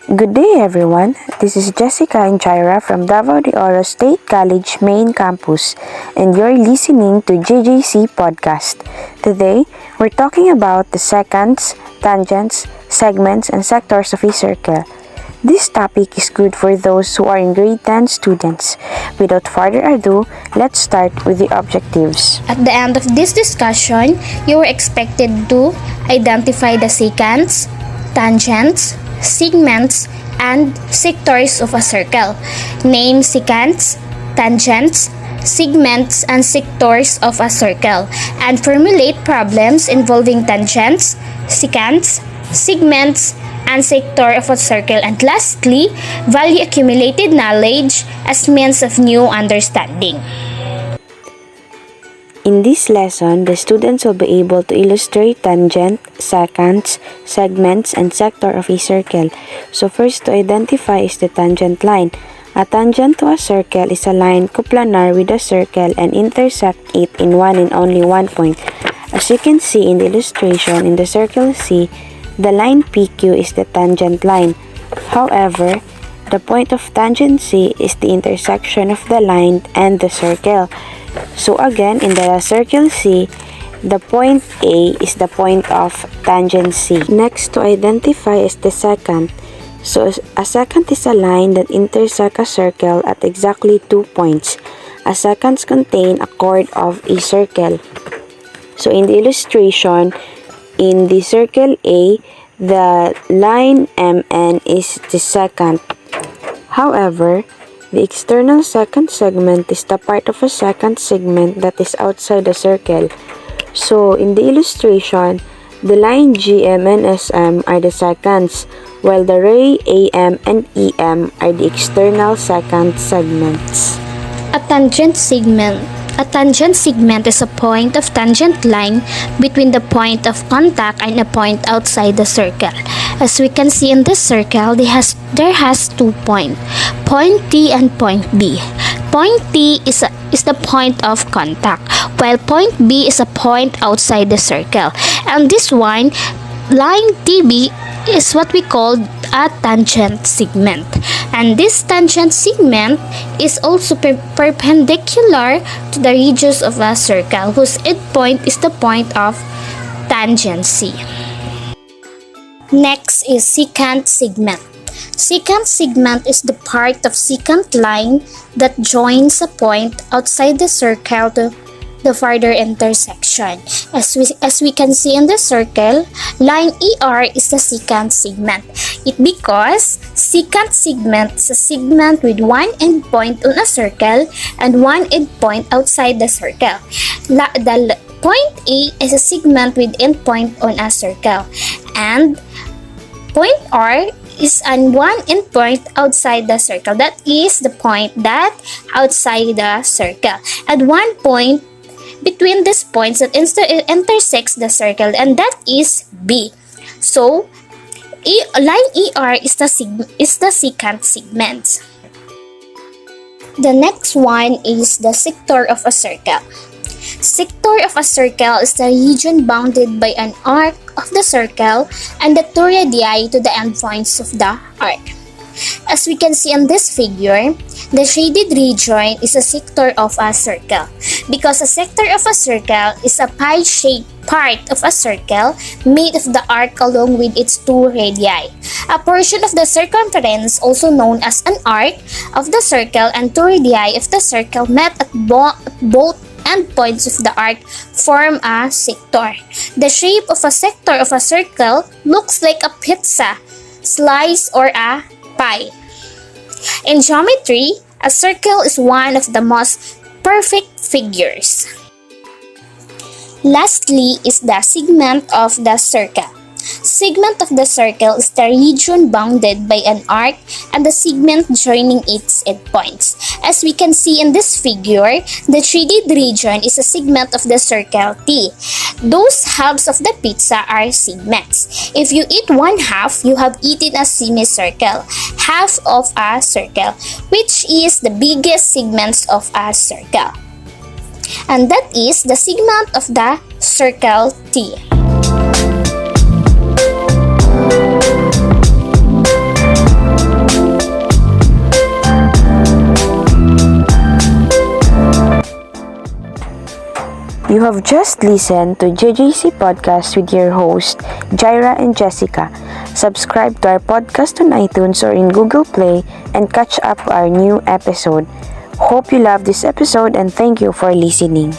Good day everyone, this is Jessica and Jaira from Davao de Oro State College main campus and you're listening to JJC Podcast. Today, we're talking about the seconds, tangents, segments, and sectors of a circle. This topic is good for those who are in grade 10 students. Without further ado, let's start with the objectives. At the end of this discussion, you are expected to identify the secants, tangents, segments, and sectors of a circle. Name secants, tangents, segments, and sectors of a circle, and formulate problems involving tangents, secants, segments, and sector of a circle. And lastly, value accumulated knowledge as means of new understanding. In this lesson, the students will be able to illustrate tangent, seconds, segments, and sector of a circle. So first to identify is the tangent line. A tangent to a circle is a line coplanar with a circle and intersect it in one and only one point. As you can see in the illustration in the circle C, the line PQ is the tangent line. However, the point of tangent C is the intersection of the line and the circle. So again, in the circle C, the point A is the point of tangent C. Next to identify is the secant. So a secant is a line that intersects a circle at exactly 2 points. A secants contain a chord of a circle. So in the illustration, in the circle A, the line MN is the secant. However, the external secant segment is the part of a secant segment that is outside the circle. So in the illustration, the line GM and SM are the seconds, while the ray AM and EM are the external secant segments. A tangent segment. A tangent segment is a point of tangent line between the point of contact and a point outside the circle. As we can see in this circle, there has 2 points, point T and point B. Point T is the point of contact, while point B is a point outside the circle. And this one, line TB, is what we call a tangent segment. And this tangent segment is also perpendicular to the radius of a circle, whose endpoint is the point of tangent C. Next is secant segment. Secant segment is the part of secant line that joins a point outside the circle to the further intersection. As we can see in the circle, line ER is the secant segment. It because secant segment is a segment with one endpoint on a circle and one endpoint outside the circle. The point A is a segment with endpoint on a circle, and point R is on one endpoint outside the circle. That is the point that outside the circle, and one point between these points that intersects the circle, and that is B. So line ER is the secant segment. The next one is the sector of a circle. Sector of a circle is the region bounded by an arc of the circle and the two radii to the endpoints of the arc. As we can see in this figure, the shaded region is a sector of a circle, because a sector of a circle is a pie-shaped part of a circle made of the arc along with its two radii. A portion of the circumference, also known as an arc of the circle, and two radii of the circle met at both endpoints of the arc form a sector. The shape of a sector of a circle looks like a pizza slice or a pie. In geometry, a circle is one of the most perfect figures. Lastly is the segment of the circle. Segment of the circle is the region bounded by an arc and the segment joining its endpoints. As we can see in this figure, the shaded region is a segment of the circle T. Those halves of the pizza are segments. If you eat one half, you have eaten a semicircle, half of a circle, which is the biggest segments of a circle. And that is the segment of the circle T. You have just listened to JJC Podcast with your host, Jaira and Jessica. Subscribe to our podcast on iTunes or in Google Play and catch up our new episode. Hope you love this episode and thank you for listening.